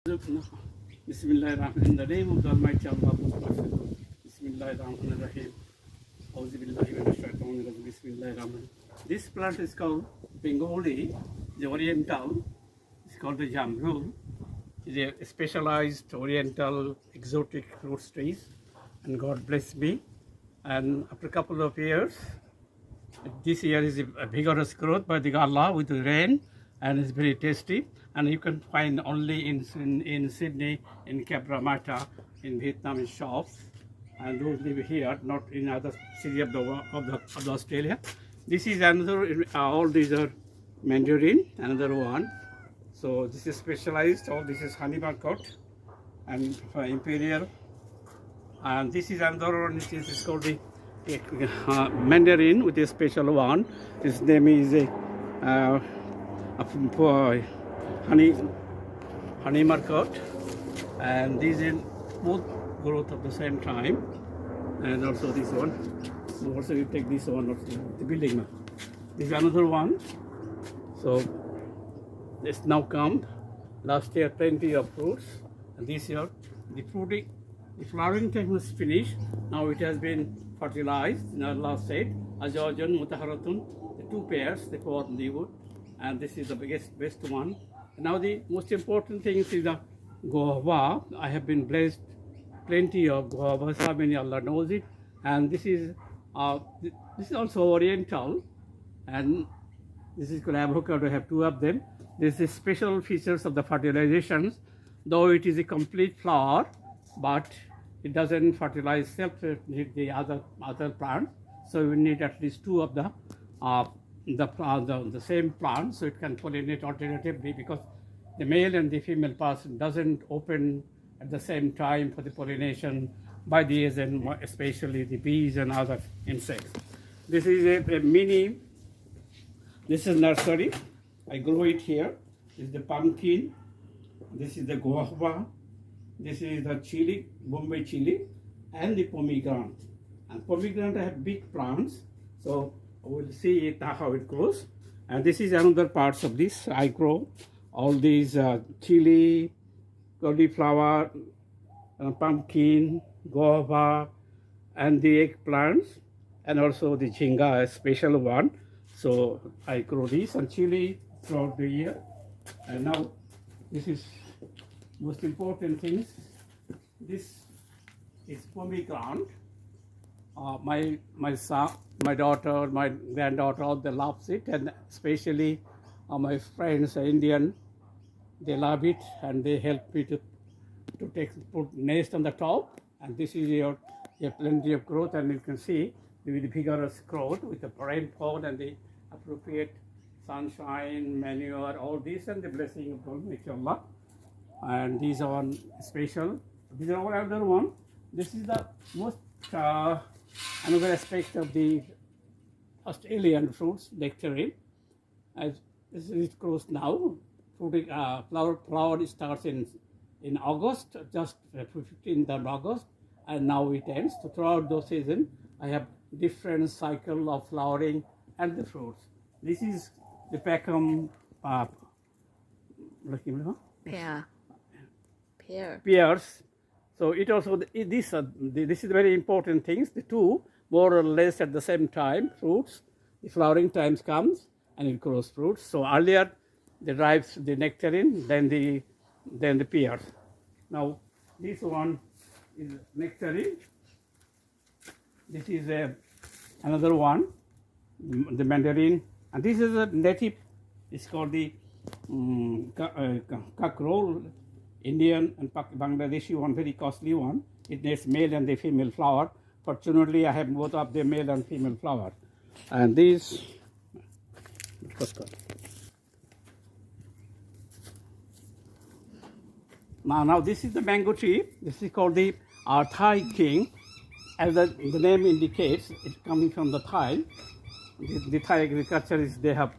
Bismillah, in the name of the Almighty Allah, Bismillah Rahim. Bismillah. This plant is called Bengali, the Oriental. It's called the Jamrul. It's a specialized Oriental exotic fruit trees, and God bless me. And after a couple of years, this year is a vigorous growth by the Allah with the rain, and it's very tasty. And you can find only in Sydney, in Cabramatta, in Vietnam shops, and those live here, not in other cities of the Australia. This is another. All these are mandarin, another one. So this is specialized. All this is honey marcot and imperial, and this is another one. It is called the mandarin with a special one. His name is honey marcot, and these in both growth at the same time. And also this one. Also you take this one, the building. This is another one. So this now come. Last year plenty of fruits, and this year the flowering time was finished. Now it has been fertilized. In our last said, Ajajan, Mutaharatun, the two pairs, they pour on the wood, and this is the best one. And now the most important thing is the guava. I have been blessed plenty of guavas. How many Allah knows it. And this is also Oriental, and this is called avocado. I have two of them. This is special features of the fertilizations, though it is a complete flower, but it doesn't fertilize the other plants. So we need at least two of the same plant, so it can pollinate alternatively, because the male and the female person doesn't open at the same time for the pollination by the and especially the bees and other insects. This is a mini. This is nursery. I grow it here. This is the pumpkin. This is the guava. This is the chili, Bombay chili, and the pomegranate. And pomegranate I have big plants, so we'll see it how it grows. And this is another parts of this. I grow all these chili, cauliflower, pumpkin, guava, and the eggplants, and also the chinga, a special one. So I grow these and chili throughout the year. And now this is most important things. This is pomegranate. My son, my daughter, my granddaughter, all they love it, and especially my friends, Indian, they love it, and they help me to put nest on the top. And this is your plenty of growth, and you can see with vigorous growth with the rainfall and the appropriate sunshine, manure, all this, and the blessing of God, inshallah. And these are one special. These are all another one. This is the most another aspect of the Australian fruits, nectarine. As this is grows now. Flower starts in August, just 15th of August, and now it ends. So throughout the season, I have different cycle of flowering and the fruits. This is the Peckham pears. So it also this is very important things. The two more or less at the same time fruits. The flowering times comes and it grows fruits. So earlier they derives the nectarine, then the pears. Now this one is nectarine. This is another one, the mandarin, and this is a native. It's called the kakrol, Indian and Bangladeshi one, very costly one. It needs male and the female flower. Fortunately, I have both of the male and female flower. And these, now this is the mango tree. This is called the Thai king. As the name indicates, it's coming from the Thai. The Thai agriculture is, they have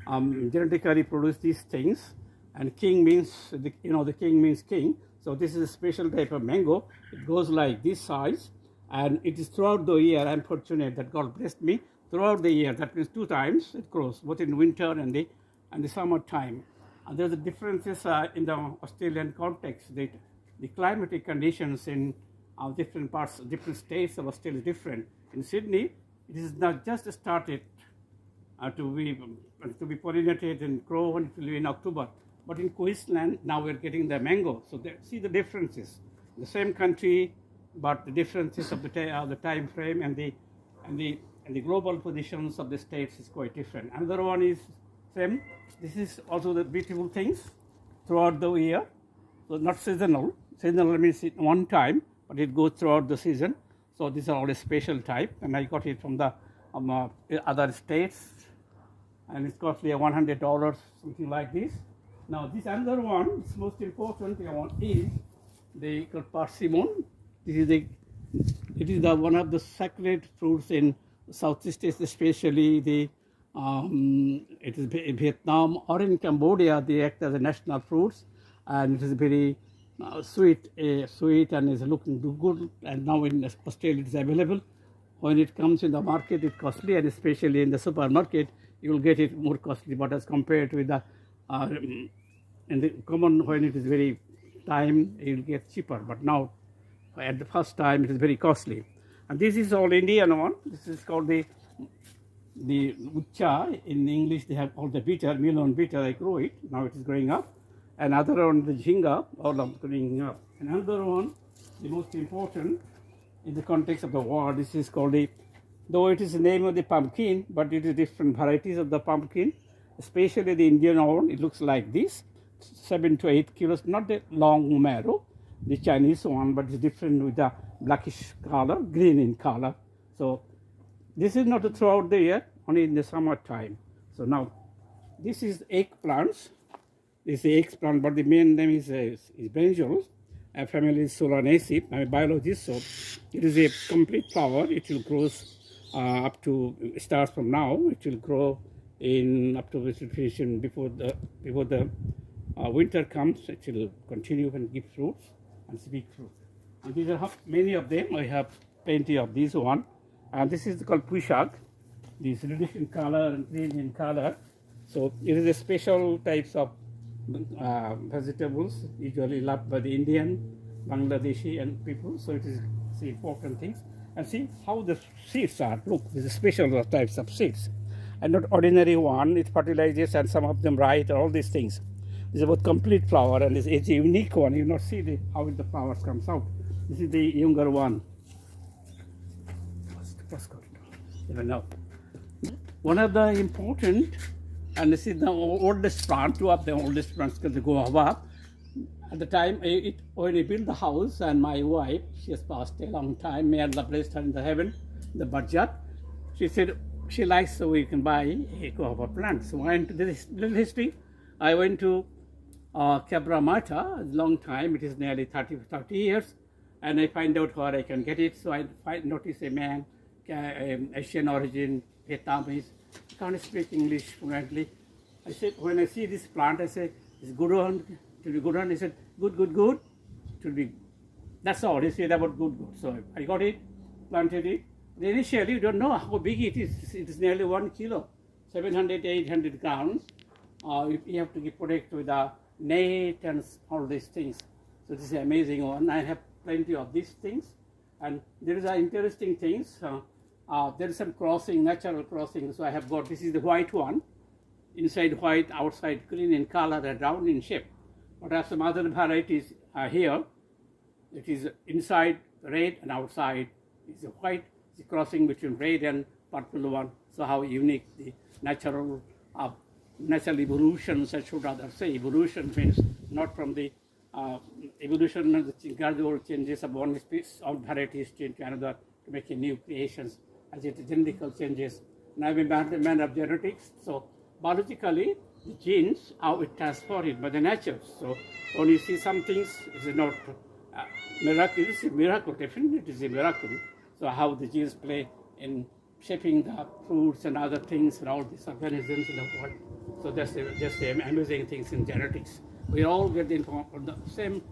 genetically produced these things. And king means, the king means king. So this is a special type of mango. It goes like this size, and it is throughout the year. I'm fortunate that God blessed me throughout the year. That means 2 times it grows, both in winter and the summer time. And there's a differences in the Australian context. The climatic conditions in different parts, different states of Australia is different. In Sydney, it is not just started to be pollinated and grow until in October. But in Queensland, now we're getting the mango. So see the differences. The same country, but the differences of the time frame and the global positions of the states is quite different. Another one is same. This is also the beautiful things throughout the year. So not seasonal. Seasonal means it one time, but it goes throughout the season. So these are all a special type, and I got it from the other states, and it's costly $100, something like this. Now this another one, it's most important one is the persimmon. It is the one of the sacred fruits in Southeast Asia, especially it is in Vietnam or in Cambodia. They act as a national fruits, and it is very sweet and is looking good. And now in Australia it is available. When it comes in the market, it's costly, and especially in the supermarket, you will get it more costly. But as compared with the in the common, when it is very time, you will get cheaper. But now, at the first time, it is very costly. And this is all Indian one. This is called the ucha. In English, they have called the bitter, melon bitter. I grow it. Now it is growing up. Another one, the jhinga, all of growing up. Another one, the most important in the context of the war, this is called though it is the name of the pumpkin, but it is different varieties of the pumpkin, especially the Indian one. It looks like this, 7 to 8 kilos, not the long marrow, the Chinese one, but it's different with the blackish color, green in color. So this is not throughout the year, only in the summertime. So now, this is eggplants. This is the eggplant, but the main name is brinjal. Family is Solanaceae. I'm a biologist, so it is a complete flower. It will grow up to, starts from now. It will grow in up to vegetation before the winter comes. It will continue and give fruits and big fruits. And these are many of them. I have plenty of these one. And this is called pushak. This reddish in color and green in color. So it is a special types of vegetables usually loved by the Indian, Bangladeshi and people. So it is important things. And see how the seeds are. Look, these are special types of seeds. And not ordinary one, it fertilizes and some of them right, all these things. This is about complete flower, and it's a unique one. You not see how the flowers comes out. This is the younger one. Even now. One of the important, and this is the oldest plant, two of the oldest plants because they go up. At the time, when I built the house, and my wife, she has passed a long time, may Allah bless her in the heaven, the budget. She said she likes, so we can buy a guava plant. So I went to this little history. I went to Cabramatta, a long time, it is nearly 30 years, and I find out where I can get it. So I notice a man, Asian origin, Vietnamese, can't speak English fluently. I said, when I see this plant, I said, it's good one, it will be good one. He said, good, it will be, that's all he said about good. So I got it, planted it. Initially, you don't know how big it is. It is nearly 1 kilo, 700, 800 grams. You have to protect with a net and all these things. So this is an amazing one. I have plenty of these things. And there is interesting things. There is some crossing, natural crossing. So I have got, this is the white one. Inside white, outside green in color and round in shape. But I have some other varieties here. It is inside red and outside is a white. It's a crossing between red and purple one. So how unique the natural evolution, I should rather say. Evolution means not from the evolution means the gradual changes of one species of varieties to another to make a new creations as it genetical changes. And I'm a man of genetics, so biologically the genes how it transferred by the nature. So when you see some things, it's not miracle. It's a miracle. Definitely, it is a miracle. So how the genes play in shaping the fruits and other things and all these organisms in the world. So that's the amazing things in genetics. We all get the same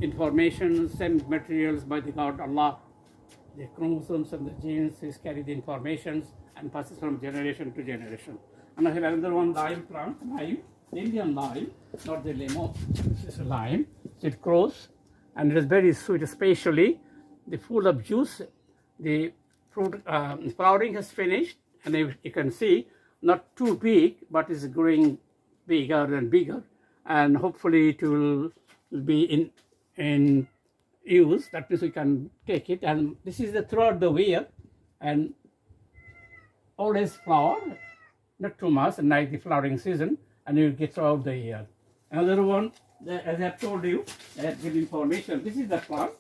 information, same materials by the God Allah. The chromosomes and the genes is carry the information and passes from generation to generation. And I have another one, lime plant, lime. the Indian lime, not the lemon. This is a lime. So it grows, and it is very sweet, especially the full of juice. The fruit flowering has finished, and you can see not too big, but it's growing bigger and bigger, and hopefully it will be in use. That means we can take it, and this is the throughout the year, and always flower, not too much, and like the flowering season, and you get throughout the year. Another one, as I've told you, I have given information. This is the plant,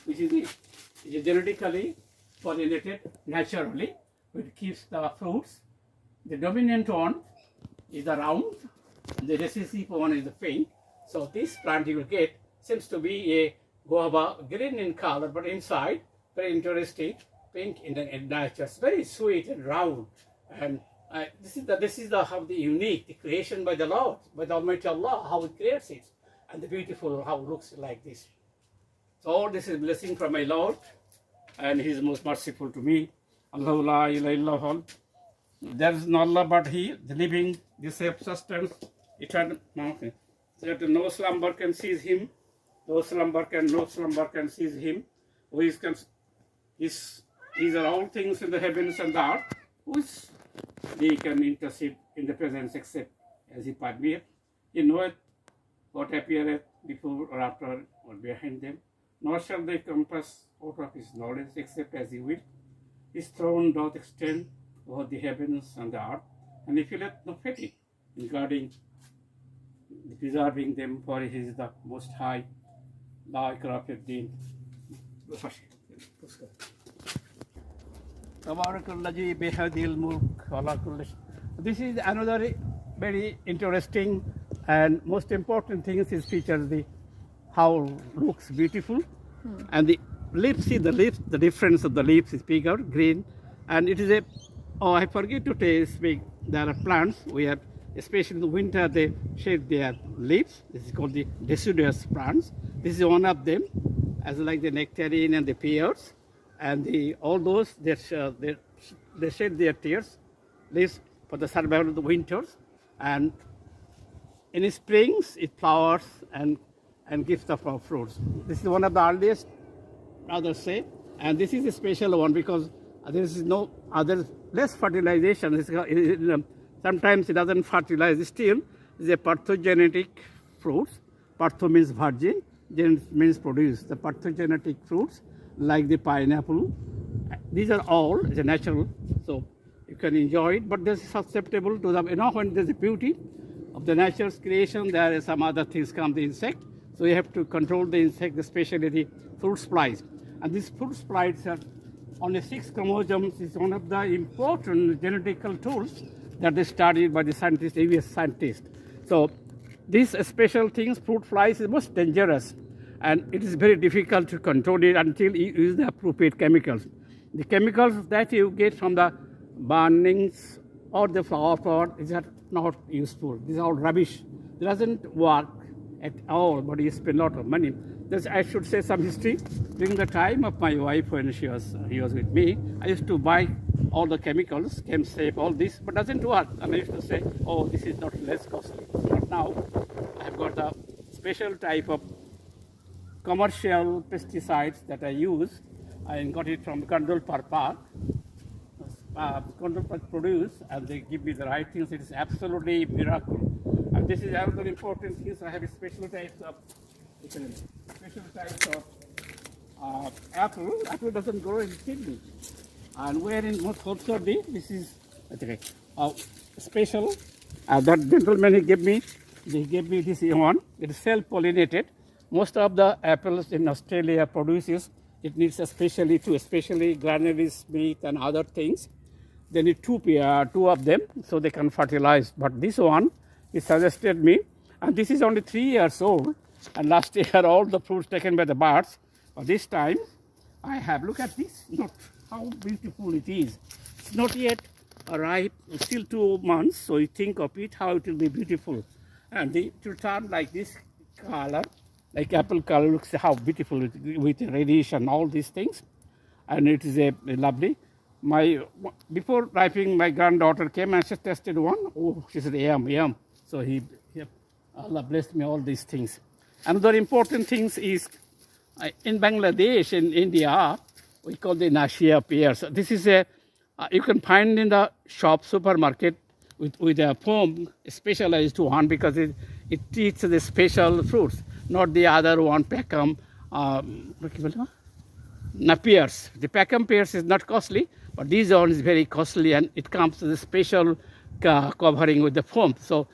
which is genetically pollinated naturally, which keeps the fruits. The dominant one is the round, the recessive one is the pink. So this plant you will get seems to be a guava, green in color, but inside very interesting, pink in the nature. It's very sweet and round, and this is the how the unique, the creation by the Lord, by the Almighty Allah, how He creates it, and the beautiful how it looks like this. So all this is blessing from my Lord, and He is most merciful to me. Allahu la ilaha illallah. There is no Allah but He, the living, the self-sustenance, eternal. Okay. So that no slumber can seize Him, no slumber can seize Him. Who is these are all things in the heavens and the earth, which they can intercede in the presence except as He permeates. He knoweth what appeareth before or after or behind them, nor shall they compass out of His knowledge except as He will. His throne doth extend over the heavens and the earth, and He feeleth no fatigue in guarding, preserving them, for He is the Most High. La ikraha fid din. This is another very interesting and most important thing is features the how looks beautiful, and the leaves. See the leaves, the difference of the leaves is bigger, green, and it is a. Oh, I forget to speak. There are plants where, especially in the winter, they shed their leaves. This is called the deciduous plants. This is one of them, as like the nectarine and the pears, and all those they shed their leaves for the survival of the winters, and in springs it flowers and gives the fruits. This is one of the earliest, others say, and this is a special one because there is no other less fertilization. Sometimes it doesn't fertilize. Still, it's a parthogenetic fruits. Partho means virgin, gen means produce. The parthogenetic fruits like the pineapple, these are all natural, so you can enjoy it. But this is susceptible to the when there's a beauty of the nature's creation, there is some other things come, the insect. So you have to control the insect, especially the fruit flies. And these fruit flies are only 6 chromosomes. Is one of the important genetical tools that is studied by the scientists, US scientists. So these special things, fruit flies, is most dangerous, and it is very difficult to control it until you use the appropriate chemicals. The chemicals that you get from the burnings or the flower pot is not useful. These are all rubbish. It doesn't work at all, but you spend a lot of money. I should say some history. During the time of my wife, when he was with me, I used to buy all the chemicals, ChemSafe, all this, but doesn't work. And I used to say, oh, this is not less costly. But now I have got a special type of commercial pesticides that I use. I got it from Control Per Park. Control Park produce, and they give me the right things. It is absolutely miracle. And this is another important thing. So I have a special types of apple. Apple doesn't grow in kidney. And where in Holsworthy, this is special. That gentleman he gave me this one. It is self-pollinated. Most of the apples in Australia produces. It needs especially Granary Smith and other things. They need two of them so they can fertilize. But this one, he suggested me, and this is only 3 years old. And last year, all the fruits taken by the birds. But this time, I have, look at this, look how beautiful it is. It's not yet ripe, still 2 months, so you think of it, how it will be beautiful. And it will turn like this color, like apple color, looks how beautiful it is with reddish and all these things. And it is a lovely. Before ripening, my granddaughter came and she tested one. Oh, she said, yum, yum. So Allah blessed me all these things. Another important thing is in Bangladesh, in India, we call the Nashia pears. This is you can find in the shop, supermarket, with a foam, specialized one, because it eats the special fruits, not the other one, Peckham, pears. The Peckham pears is not costly, but this one is very costly, and it comes with a special covering with the foam. So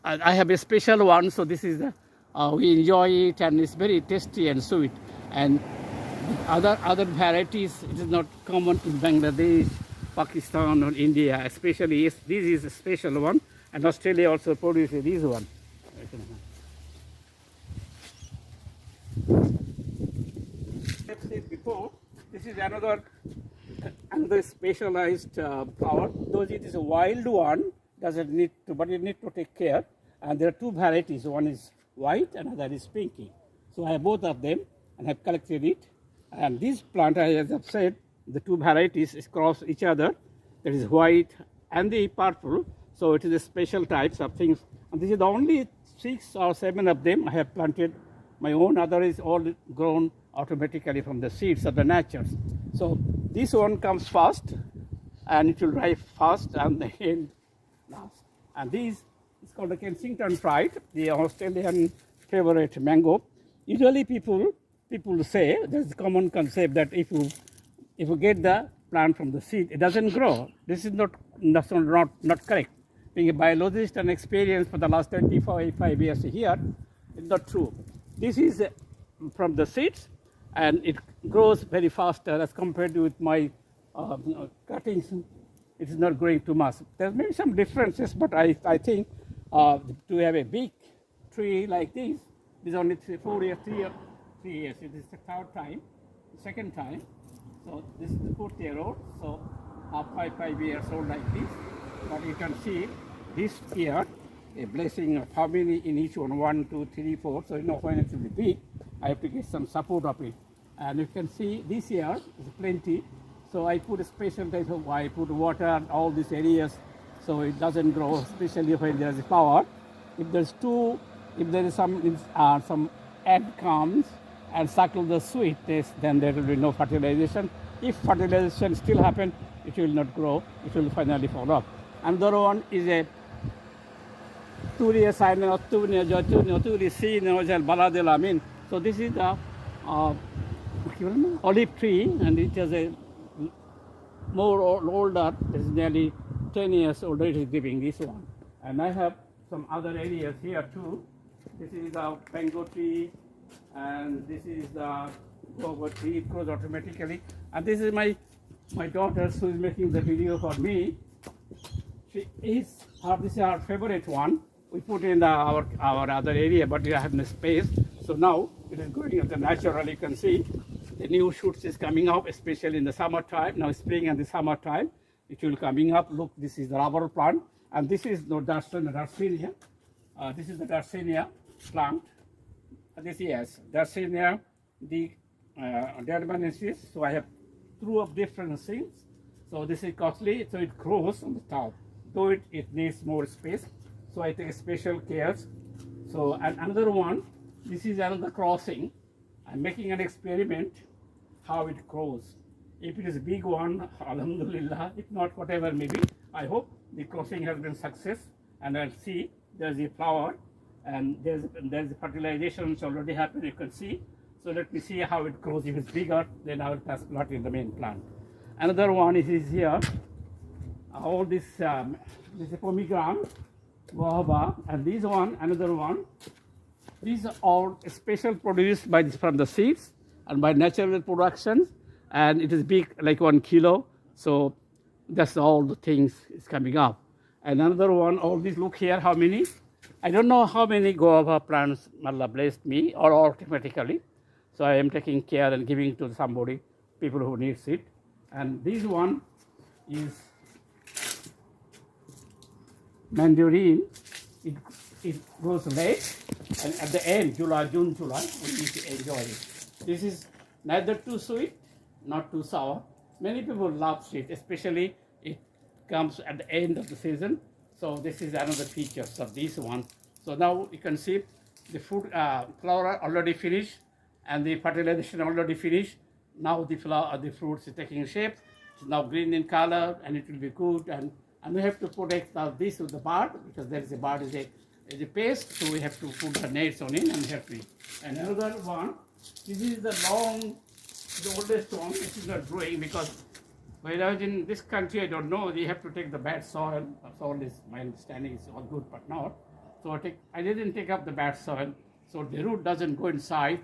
I have a special one, so this is the, we enjoy it, and it's very tasty and sweet. And other varieties, it is not common in Bangladesh, Pakistan, or India, especially. This is a special one, and Australia also produces this one. I've said before, this is another specialized flower. Though it is a wild one, doesn't need to, but it needs to take care. And there are two varieties. One is white, and another is pinky. So I have both of them, and have collected it. And this plant, as I've said, the two varieties cross each other. There is white and the purple. So it is a special types of things. And this is the only 6 or 7 of them I have planted my own. Other is all grown automatically from the seeds of the nature. So this one comes fast, and it will ripe fast, and the end last. And this is called the Kensington Pride, the Australian favorite mango. Usually people say, there's a common concept that if you get the plant from the seed, it doesn't grow. This is not correct. Being a biologist and experienced for the last 25 years here, it's not true. This is from the seeds, and it grows very faster as compared to with my cuttings. It is not growing too much. There may be some differences, but I think to have a big tree like this is only 3 years. It is the third time, second time. So this is the 4-year-old. So 5 years old like this. But you can see this year a blessing of how many in each one, 1, 2, 3, 4. So you know when it will be big, I have to get some support of it. And you can see this year is plenty. So I put a special type of, I put water on all these areas so it doesn't grow, especially when there is power. If there is some ant comes and suckle the sweetness, then there will be no fertilization. If fertilization still happens, it will not grow. It will finally fall off. Another one is a Turi sign or Turi sin or Baladelamin. So this is the olive tree, and it is a more older. It's nearly 10 years older. It is giving this one. And I have some other areas here too. This is the mango tree, and this is the guava tree. It grows automatically. And this is my daughter who is making the video for me. This is our favorite one. We put in our other area, but we have no space. So now it is growing as natural. You can see the new shoots is coming up, especially in the summertime. Now spring and the summertime, it will coming up. Look, this is the rubber plant, and this is the Darcinia. This is the Darcinia plant. This is Darcinia, the Dermanensis. So I have 2 of different things. So this is costly, so it grows on the top. Though it needs more space, so I take special care. So and another one, this is another crossing. I'm making an experiment how it grows. If it is a big one, alhamdulillah. If not, whatever maybe. I hope the crossing has been success, and I'll see there's a flower, and there's a fertilization which already happened. You can see. So let me see how it grows. If it's bigger, then I will transplant in the main plant. Another one is here. All this is a pomegranate, guava, and this one, another one. These are all special produced from the seeds and by natural production, and it is big, like 1 kilo. So that's all the things is coming up. And another one, all these, look here, how many? I don't know how many guava plants Allah blessed me, or automatically. So I am taking care and giving to somebody, people who needs it. And this one is mandarin. It grows late, and at the end, June, July, we need to enjoy it. This is neither too sweet, not too sour. Many people love sweet, especially it comes at the end of the season. So this is another feature of this one. So now you can see the fruit flower already finished and the fertilization already finished. Now the flower, the fruits is taking shape. It's now green in color and it will be good. And we have to protect now this with the bark because there is a bark is a paste. So we have to put the nets on it and have to. And another one, this is the oldest one. This is not growing because when I was in this country, I don't know, they have to take the bad soil. Soil is, my understanding is all good, but not. So I didn't take up the bad soil. So the root doesn't go inside.